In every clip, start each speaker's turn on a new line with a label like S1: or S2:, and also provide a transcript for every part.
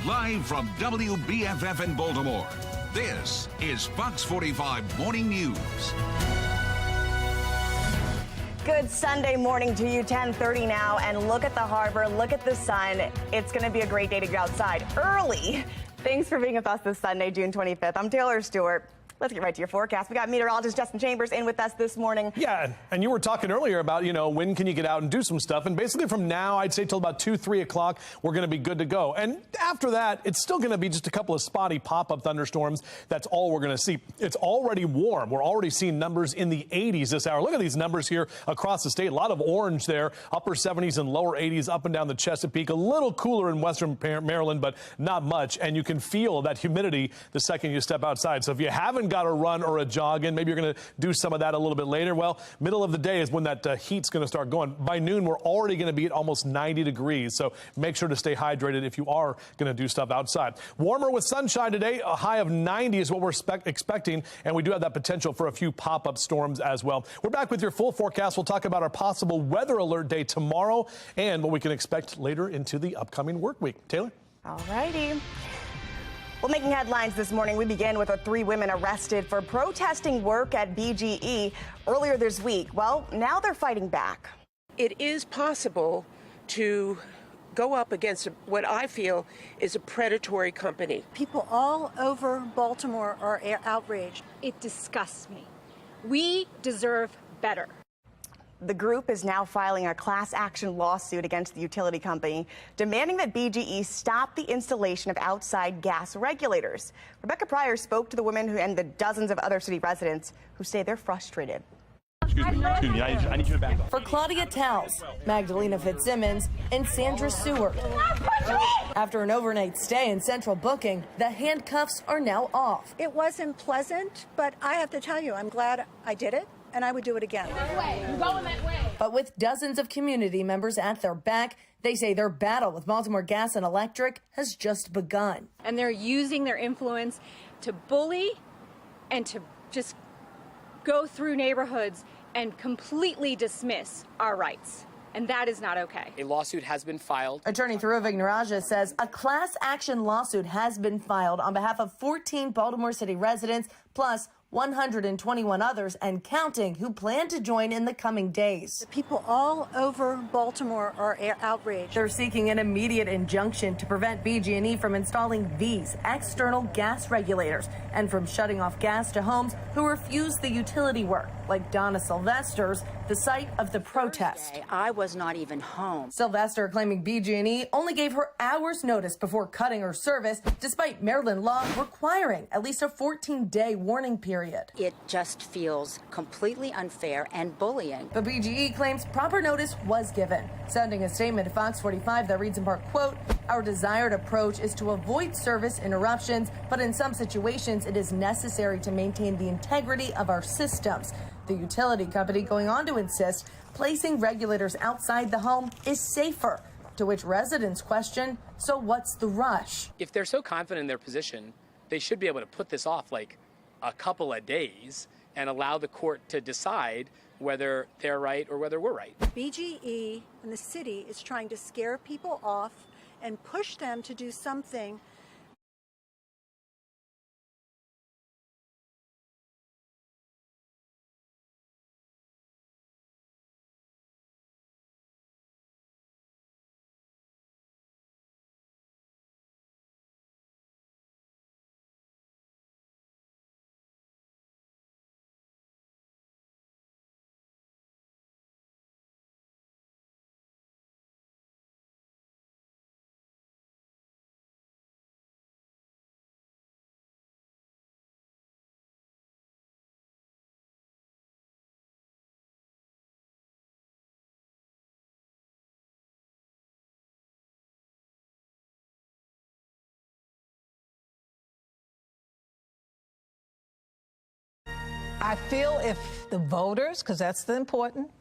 S1: Live from WBFF in Baltimore, this is Fox 45 Morning News.
S2: Good Sunday morning to you, 10:30 now, and look at the harbor, look at the sun. It's going to be a great day to get outside early. Thanks for being with us this Sunday, June 25th. I'm Taylor Stewart. Let's get right to your forecast. We got meteorologist Justin Chambers in with us this morning.
S3: Yeah, and you were talking earlier about, when can you get out and do some stuff? And basically from now, I'd say till about 2, 3 o'clock, we're going to be good to go. And after that, it's still going to be just a couple of spotty pop-up thunderstorms. That's all we're going to see. It's already warm. We're already seeing numbers in the 80s this hour. Look at these numbers here across the state. A lot of orange there, upper 70s and lower 80s up and down the Chesapeake. A little cooler in western Maryland, but not much. And you can feel that humidity the second you step outside. So if you haven't got a run or a jog in, maybe you're going to do some of that a little bit later. Well, middle of the day is when that heat's going to start going. By noon, we're already going to be at almost 90 degrees. So make sure to stay hydrated if you are going to do stuff outside. Warmer with sunshine today. A high of 90 is what we're expecting. And we do have that potential for a few pop-up storms as well. We're back with your full forecast. We'll talk about our possible weather alert day tomorrow and what we can expect later into the upcoming work week. Taylor?
S2: All righty. Well, making headlines this morning, we begin with 3 women arrested for protesting work at BGE earlier this week. Well, now they're fighting back.
S4: It is possible to go up against what I feel is a predatory company.
S5: People all over Baltimore are outraged.
S6: It disgusts me. We deserve better.
S2: The group is now filing a class action lawsuit against the utility company, demanding that BGE stop the installation of outside gas regulators. Rebecca Pryor spoke to the women and the dozens of other city residents who say they're frustrated.
S7: Excuse me, I need you to back up.
S8: For Claudia Towles, Magdalena Fitzsimmons, and Sandra Seward. After an overnight stay in Central Booking, the handcuffs are now off.
S5: It wasn't pleasant, but I have to tell you, I'm glad I did it, and I would do it again.
S8: But with dozens of community members at their back, they say their battle with Baltimore Gas and Electric has just begun.
S6: And they're using their influence to bully and to just go through neighborhoods and completely dismiss our rights. And that is not okay.
S9: A lawsuit has been filed.
S8: Attorney Thuruvik Naraja says a class action lawsuit has been filed on behalf of 14 Baltimore City residents, plus 121 others and counting who plan to join in the coming days.
S5: People all over Baltimore are outraged.
S8: They're seeking an immediate injunction to prevent BG&E from installing these external gas regulators and from shutting off gas to homes who refuse the utility work, like Donna Sylvester's, the site of the protest.
S10: Thursday, I was not even home.
S8: Sylvester claiming BG&E only gave her hours notice before cutting her service, despite Maryland law requiring at least a 14-day warning period.
S10: It just feels completely unfair and bullying.
S8: But BGE claims proper notice was given, sending a statement to Fox 45 that reads in part, quote, "Our desired approach is to avoid service interruptions, but in some situations it is necessary to maintain the integrity of our systems." The utility company going on to insist placing regulators outside the home is safer, to which residents question, so what's the rush?
S9: If they're so confident in their position, they should be able to put this off like a couple of days and allow the court to decide whether they're right or whether we're right.
S5: BGE and the city is trying to scare people off and push them to do something.
S11: I feel if the voters, because that's the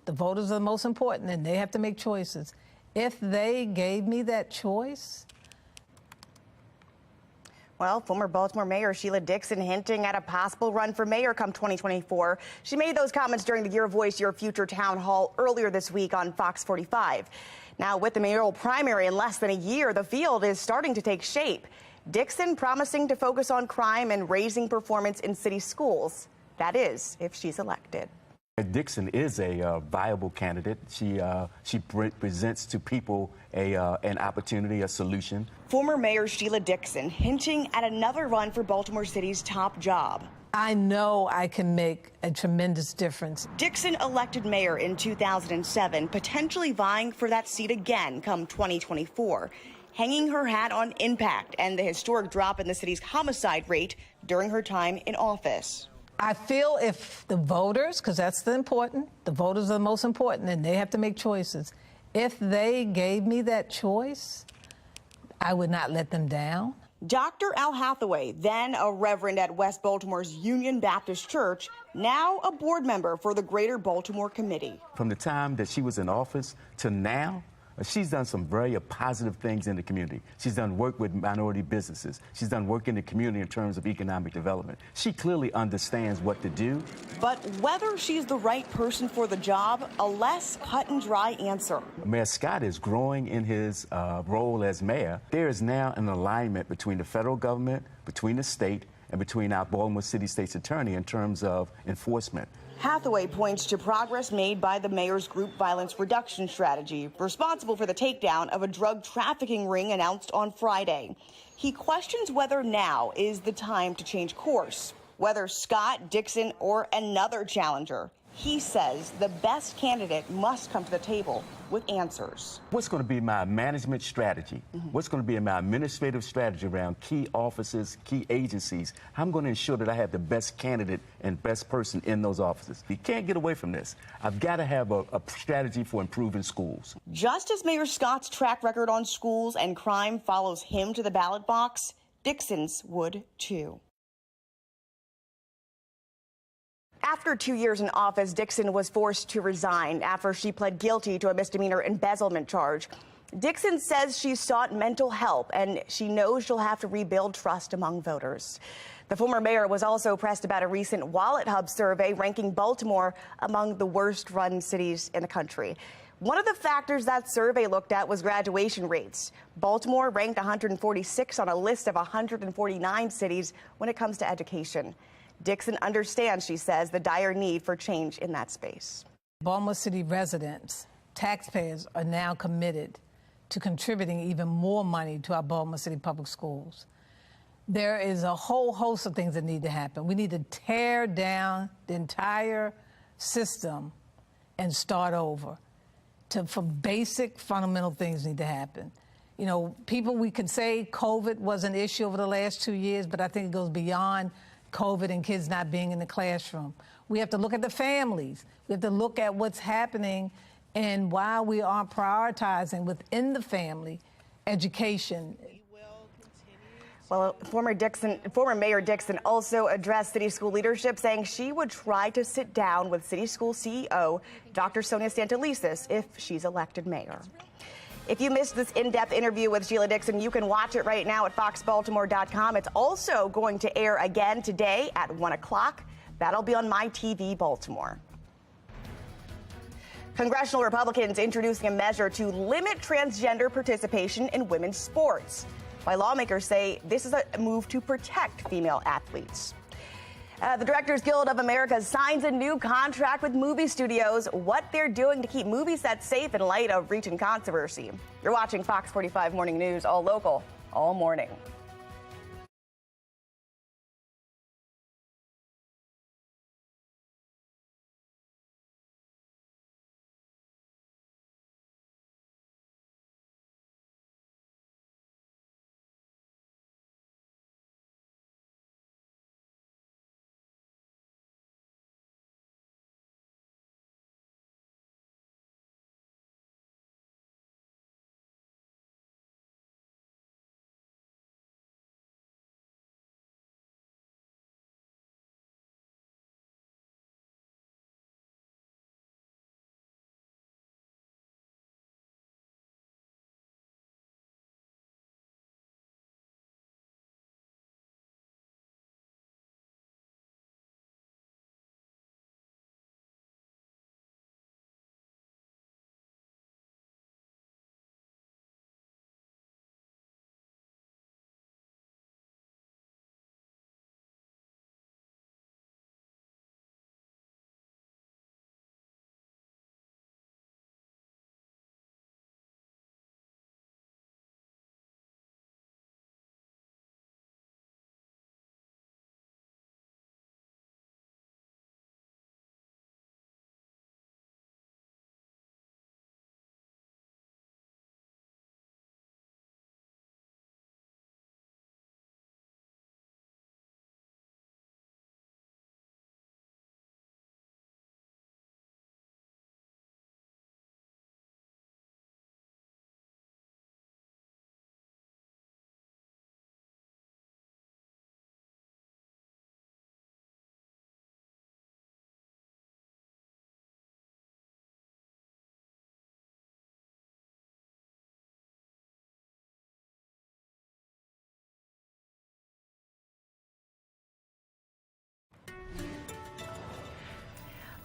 S11: voters are the most important, and they have to make choices. If they gave me that choice,
S2: Well, former Baltimore Mayor Sheila Dixon hinting at a possible run for mayor come 2024. She made those comments during the Your Voice, Your Future town hall earlier this week on Fox 45. Now, with the mayoral primary in less than a year, the field is starting to take shape. Dixon promising to focus on crime and raising performance in city schools. That is, if she's elected.
S12: Dixon is a viable candidate. She presents to people an opportunity, a solution.
S2: Former Mayor Sheila Dixon hinting at another run for Baltimore City's top job.
S11: I know I can make a tremendous difference.
S2: Dixon elected mayor in 2007, potentially vying for that seat again come 2024, hanging her hat on impact and the historic drop in the city's homicide rate during her time in office.
S11: I feel if the voters, because that's the voters are the most important, and they have to make choices. If they gave me that choice, I would not let them down.
S2: Dr. Al Hathaway, then a reverend at West Baltimore's Union Baptist Church, now a board member for the Greater Baltimore Committee.
S12: From the time that she was in office to now, she's done some very positive things in the community. She's done work with minority businesses. She's done work in the community in terms of economic development. She clearly understands what to do.
S2: But whether she's the right person for the job, a less cut and dry answer.
S12: Mayor Scott is growing in his role as mayor. There is now an alignment between the federal government, between the state, and between our Baltimore City State's attorney in terms of enforcement.
S2: Hathaway points to progress made by the mayor's group violence reduction strategy, responsible for the takedown of a drug trafficking ring announced on Friday. He questions whether now is the time to change course, whether Scott, Dixon, or another challenger. He says the best candidate must come to the table with answers.
S12: What's going to be my management strategy? What's going to be my administrative strategy around key offices, key agencies? I'm going to ensure that I have the best candidate and best person in those offices. We can't get away from this. I've got to have a strategy for improving schools.
S2: Just as Mayor Scott's track record on schools and crime follows him to the ballot box, Dixon's would too. After 2 years in office, Dixon was forced to resign after she pled guilty to a misdemeanor embezzlement charge. Dixon says she sought mental help and she knows she'll have to rebuild trust among voters. The former mayor was also pressed about a recent Wallet Hub survey ranking Baltimore among the worst run cities in the country. One of the factors that survey looked at was graduation rates. Baltimore ranked 146 on a list of 149 cities when it comes to education. Dixon understands, she says, the dire need for change in that space.
S11: Baltimore City residents, taxpayers, are now committed to contributing even more money to our Baltimore City public schools. There is a whole host of things that need to happen. We need to tear down the entire system and start over. For basic fundamental things need to happen. You know, we can say COVID was an issue over the last 2 years, but I think it goes beyond COVID and kids not being in the classroom. We have to look at the families. We have to look at what's happening and why we aren't prioritizing within the family education.
S2: Well, former Mayor Dixon also addressed city school leadership, saying she would try to sit down with city school CEO Dr. Sonia Santelises if she's elected mayor. If you missed this in-depth interview with Sheila Dixon, you can watch it right now at foxbaltimore.com. It's also going to air again today at 1 o'clock. That'll be on My TV Baltimore. Congressional Republicans introducing a measure to limit transgender participation in women's sports. While lawmakers say this is a move to protect female athletes. The Directors Guild of America signs a new contract with movie studios, what they're doing to keep movie sets safe in light of recent controversy. You're watching Fox 45 Morning News, all local, all morning.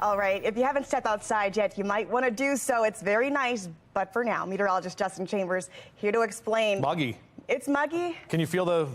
S2: All right, if you haven't stepped outside yet, you might want to do so. It's very nice, but for now, meteorologist Justin Chambers here to explain.
S3: Muggy.
S2: It's muggy.
S3: Can you feel the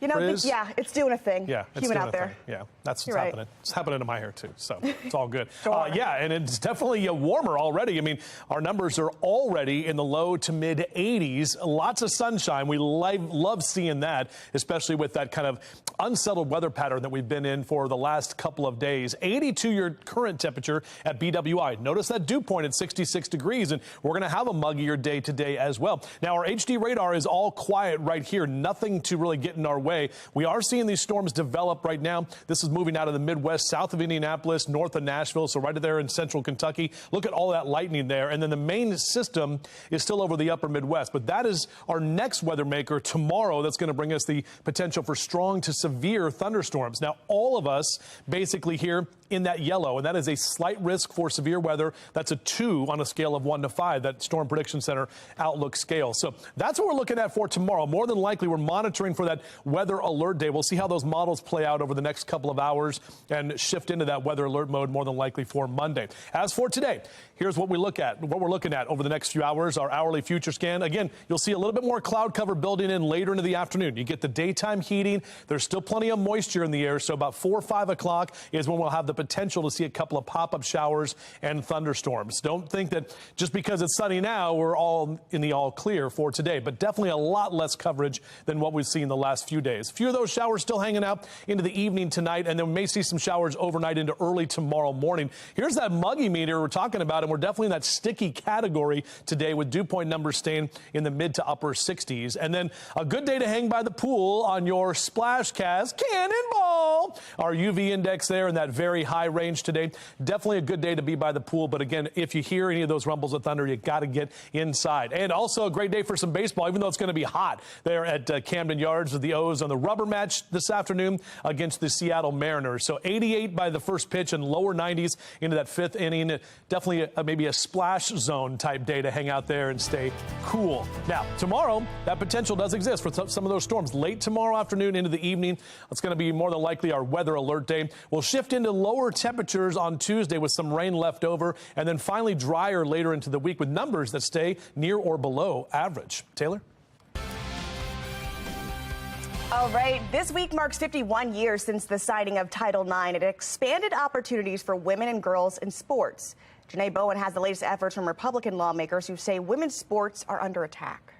S2: yeah, it's doing a thing.
S3: Yeah, it's
S2: humid
S3: doing
S2: out there.
S3: Thing. Yeah, that's what's
S2: You're right.
S3: happening. It's happening to my hair too, so it's all good.
S2: Sure.
S3: Yeah, and it's definitely warmer already. I mean, our numbers are already in the low to mid 80s. Lots of sunshine. We love seeing that, especially with that kind of unsettled weather pattern that we've been in for the last couple of days. 82 your current temperature at BWI. Notice that dew point at 66 degrees, and we're going to have a muggier day today as well. Now, our HD radar is all quiet right here. Nothing to really get in our way. We are seeing these storms develop right now. This is moving out of the Midwest, south of Indianapolis, north of Nashville, so right there in central Kentucky. Look at all that lightning there. And then the main system is still over the upper Midwest. But that is our next weather maker tomorrow that's going to bring us the potential for strong to severe thunderstorms. Now, all of us basically here in that yellow, and that is a slight risk for severe weather. That's a 2 on a scale of 1 to 5, that Storm Prediction Center outlook scale. So that's what we're looking at for tomorrow. More than likely, we're monitoring for that weather alert day. We'll see how those models play out over the next couple of hours and shift into that weather alert mode more than likely for Monday. As for today, here's what we're looking at over the next few hours, our hourly future scan. Again, you'll see a little bit more cloud cover building in later into the afternoon. You get the daytime heating. There's still plenty of moisture in the air, so about 4 or 5 o'clock is when we'll have the potential to see a couple of pop-up showers and thunderstorms. Don't think that just because it's sunny now, we're all in the all clear for today, but definitely a lot less coverage than what we've seen the last few days. A few of those showers still hanging out into the evening tonight, and then we may see some showers overnight into early tomorrow morning. Here's that muggy meter we're talking about, and we're definitely in that sticky category today with dew point numbers staying in the mid to upper 60s. And then a good day to hang by the pool on your splash cast cannonball. Our UV index there in that very high range today. Definitely a good day to be by the pool. But again, if you hear any of those rumbles of thunder, you got to get inside. And also a great day for some baseball, even though it's going to be hot there at Camden Yards with the O's on the rubber match this afternoon against the Seattle Mariners. So 88 by the first pitch and lower 90s into that 5th inning. Definitely maybe a splash zone type day to hang out there and stay cool. Now, tomorrow, that potential does exist for some of those storms. Late tomorrow afternoon into the evening, it's going to be more than likely our weather alert day. We'll shift into lower temperatures on Tuesday with some rain left over, and then finally drier later into the week with numbers that stay near or below average. Taylor?
S2: All right, this week marks 51 years since the signing of Title IX. It expanded opportunities for women and girls in sports. Janae Bowen has the latest efforts from Republican lawmakers who say women's sports are under attack.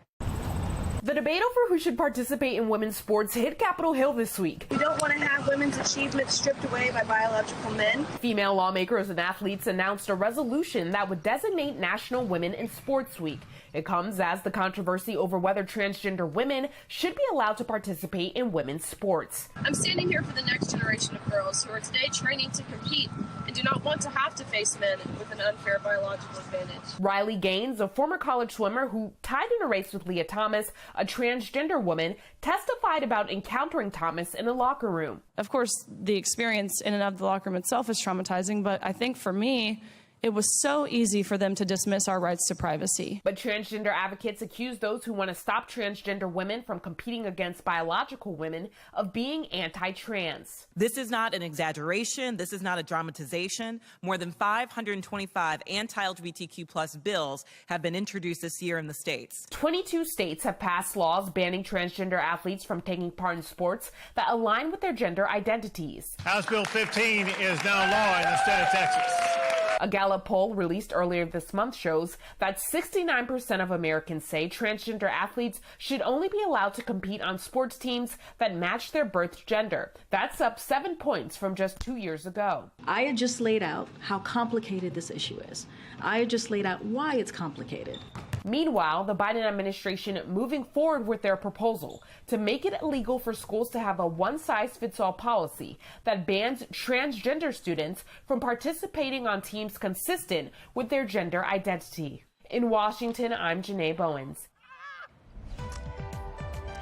S13: The debate over who should participate in women's sports hit Capitol Hill this week.
S14: We don't want to have women's achievements stripped away by biological men.
S13: Female lawmakers and athletes announced a resolution that would designate National Women in Sports Week. It comes as the controversy over whether transgender women should be allowed to participate in women's sports.
S14: I'm standing here for the next generation of girls who are today training to compete and do not want to have to face men with an unfair biological advantage.
S13: Riley Gaines, a former college swimmer who tied in a race with Leah Thomas, a transgender woman, testified about encountering Thomas in a locker room.
S15: Of course, the experience in and of the locker room itself is traumatizing, but I think for me, it was so easy for them to dismiss our rights to privacy.
S13: But transgender advocates accuse those who want to stop transgender women from competing against biological women of being anti-trans.
S16: This is not an exaggeration. This is not a dramatization. More than 525 anti-LGBTQ+ bills have been introduced this year in the states.
S13: 22 states have passed laws banning transgender athletes from taking part in sports that align with their gender identities.
S17: House Bill 15 is now law in the state of Texas.
S13: A Gallup poll released earlier this month shows that 69% of Americans say transgender athletes should only be allowed to compete on sports teams that match their birth gender. That's up 7 points from just 2 years ago.
S18: I had just laid out how complicated this issue is. I had just laid out why it's complicated.
S13: Meanwhile, the Biden administration moving forward with their proposal to make it illegal for schools to have a one-size-fits-all policy that bans transgender students from participating on teams consistent with their gender identity. In Washington, I'm Janae Bowens.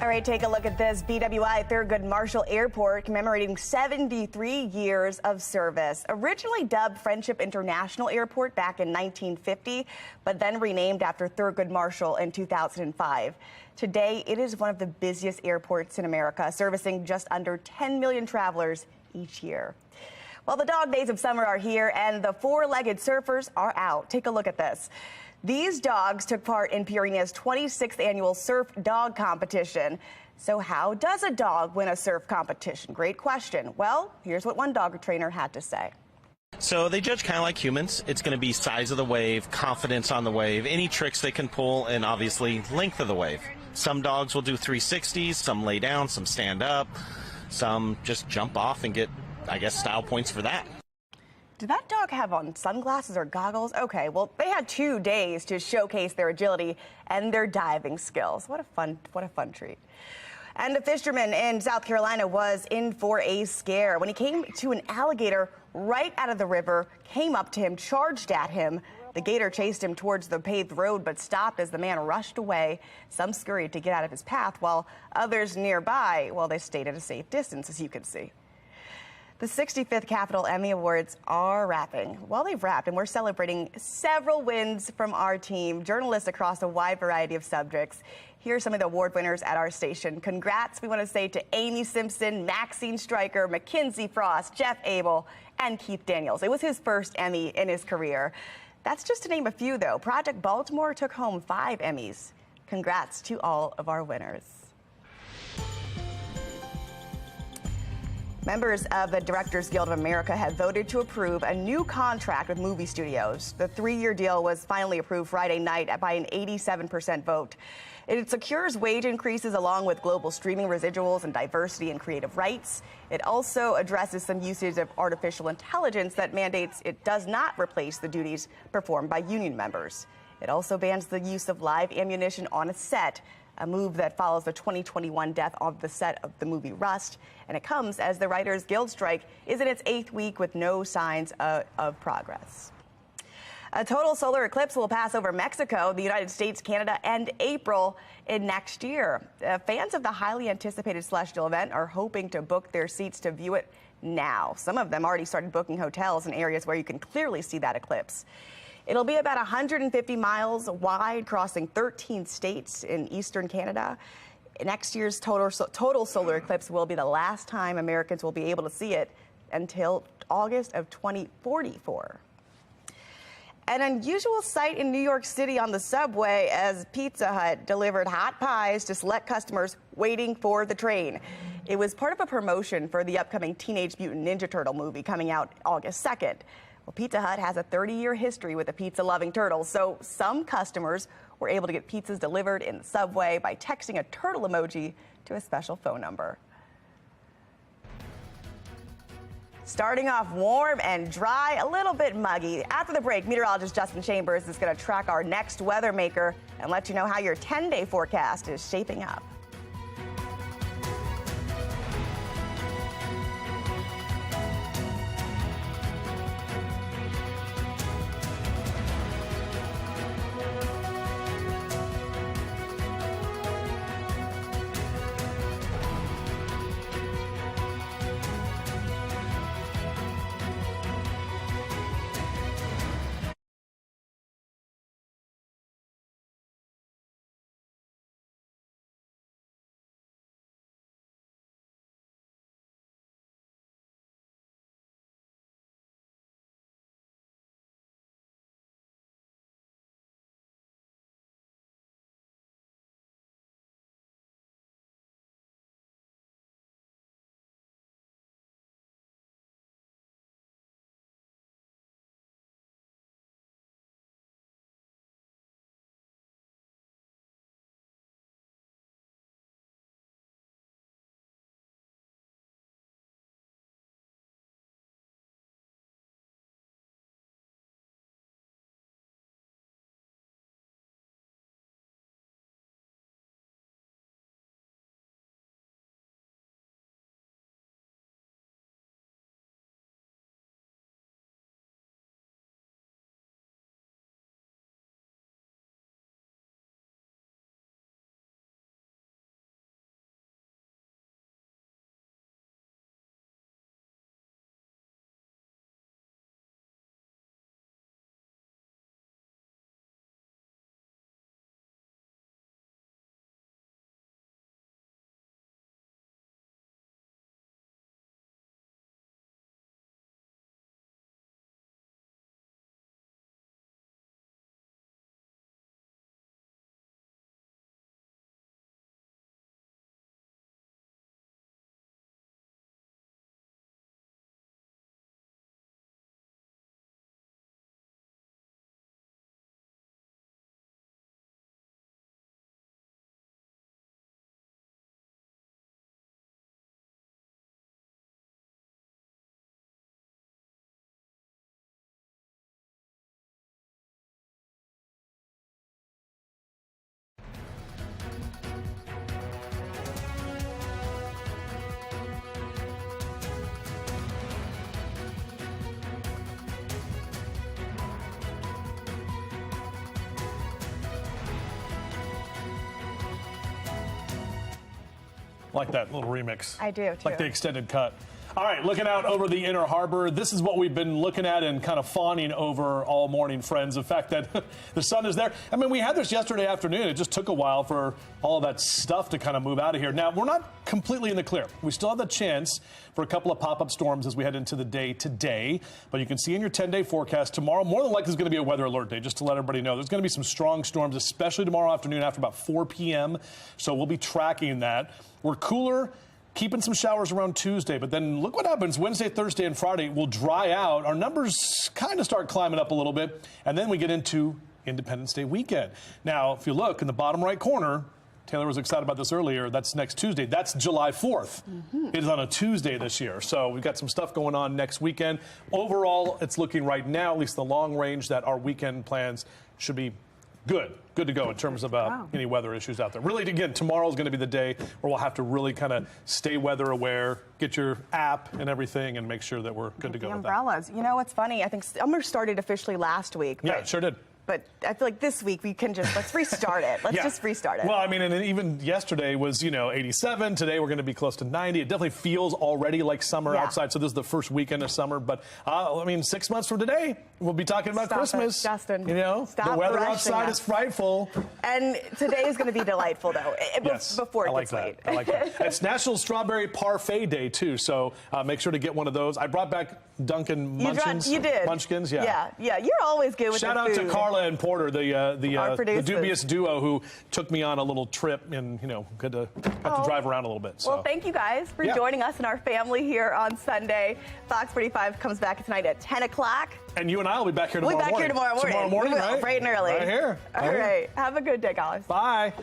S2: All right, take a look at this. BWI Thurgood Marshall Airport commemorating 73 years of service. Originally dubbed Friendship International Airport back in 1950, but then renamed after Thurgood Marshall in 2005. Today, it is one of the busiest airports in America, servicing just under 10 million travelers each year. Well, the dog days of summer are here, and the four-legged surfers are out. Take a look at this. These dogs took part in Purina's 26th annual surf dog competition. So how does a dog win a surf competition? Great question. Well, here's what one dog trainer had to say.
S19: So they judge kind of like humans. It's going to be size of the wave, confidence on the wave, any tricks they can pull, and obviously length of the wave. Some dogs will do 360s, some lay down, some stand up, some just jump off and get, I guess, style points for that.
S2: Did that dog have on sunglasses or goggles? Okay, well, they had 2 days to showcase their agility and their diving skills. What a fun treat. And a fisherman in South Carolina was in for a scare when he came to an alligator right out of the river, came up to him, charged at him. The gator chased him towards the paved road, but stopped as the man rushed away. Some scurried to get out of his path, while others nearby, well, they stayed at a safe distance, as you can see. The 65th Capitol Emmy Awards are wrapping. Well, they've wrapped, and we're celebrating several wins from our team, journalists across a wide variety of subjects. Here are some of the award winners at our station. Congrats, we want to say to Amy Simpson, Maxine Stryker, Mackenzie Frost, Jeff Abel, and Keith Daniels. It was his first Emmy in his career. That's just to name a few, though. Project Baltimore took home 5 Emmys. Congrats to all of our winners. Members of the Directors Guild of America have voted to approve a new contract with movie studios. The 3-year deal was finally approved Friday night by an 87% vote. It secures wage increases along with global streaming residuals and diversity and creative rights. It also addresses some usage of artificial intelligence that mandates it does not replace the duties performed by union members. It also bans the use of live ammunition on a set, a move that follows the 2021 death on the set of the movie Rust. And it comes as the Writers Guild strike is in its 8th week with no signs of progress. A total solar eclipse will pass over Mexico, the United States, Canada, and April in next year. Fans of the highly anticipated celestial event are hoping to book their seats to view it now. Some of them already started booking hotels in areas where you can clearly see that eclipse. It'll be about 150 miles wide, crossing 13 states in eastern Canada. Next year's total solar eclipse will be the last time Americans will be able to see it until August of 2044. An unusual sight in New York City on the subway as Pizza Hut delivered hot pies to select customers waiting for the train. It was part of a promotion for the upcoming Teenage Mutant Ninja Turtle movie coming out August 2nd. Well, Pizza Hut has a 30-year history with the pizza-loving turtles, so some customers were able to get pizzas delivered in the subway by texting a turtle emoji to a special phone number. Starting off warm and dry, a little bit muggy. After the break, meteorologist Justin Chambers is going to track our next weather maker and let you know how your 10-day forecast is shaping up.
S3: like that little remix.
S2: I do, too.
S3: Like the extended cut. All right, looking out over the Inner Harbor, this is what we've been looking at and kind of fawning over all morning, friends. The fact that the sun is there. I mean, we had this yesterday afternoon. It just took a while for all of that stuff to kind of move out of here. Now, we're not completely in the clear. We still have the chance for a couple of pop-up storms as we head into the day today. But you can see in your 10-day forecast, tomorrow more than likely is going to be a weather alert day, just to let everybody know. There's going to be some strong storms, especially tomorrow afternoon after about 4 p.m. So we'll be tracking that. We're cooler. Keeping some showers around Tuesday, but then look what happens Wednesday, Thursday, and Friday will dry out. Our numbers kind of start climbing up a little bit, and then we get into Independence Day weekend. Now, if you look in the bottom right corner, Taylor was excited about this earlier, that's next Tuesday. That's July 4th. It is on a Tuesday this year, so we've got some stuff going on next weekend. Overall, it's looking right now, at least the long range, that our weekend plans should be good to go in terms of any weather issues out there. Really, again, tomorrow is going to be the day where we'll have to really kind of stay weather aware, get your app and everything, and make sure that we're good to go with that.
S2: Umbrellas. You know what's funny? I think summer started officially last week.
S3: Yeah, it sure did.
S2: But I feel like this week we can let's restart it. Let's just restart it.
S3: Well, I mean, and even yesterday was, 87. Today we're going to be close to 90. It definitely feels already like summer outside. So this is the first weekend of summer. But, 6 months from today, we'll be talking about Christmas.
S2: Justin.
S3: The weather outside is frightful.
S2: And today is going to be delightful, though, before it gets late.
S3: I like that. It's National Strawberry Parfait Day, too. So make sure to get one of those. I brought back Dunkin' Munchkins.
S2: You did.
S3: Munchkins,
S2: Yeah. You're always good with the food.
S3: Shout out to Carla and Porter, the dubious duo who took me on a little trip, and got to drive around a little bit. So.
S2: Well, thank you guys for joining us and our family here on Sunday. Fox 45 comes back tonight at 10 o'clock.
S3: And you and I will be back here tomorrow morning.
S2: Tomorrow morning,
S3: right?
S2: bright and early.
S3: Right here.
S2: All right. Have a good day, guys.
S3: Bye.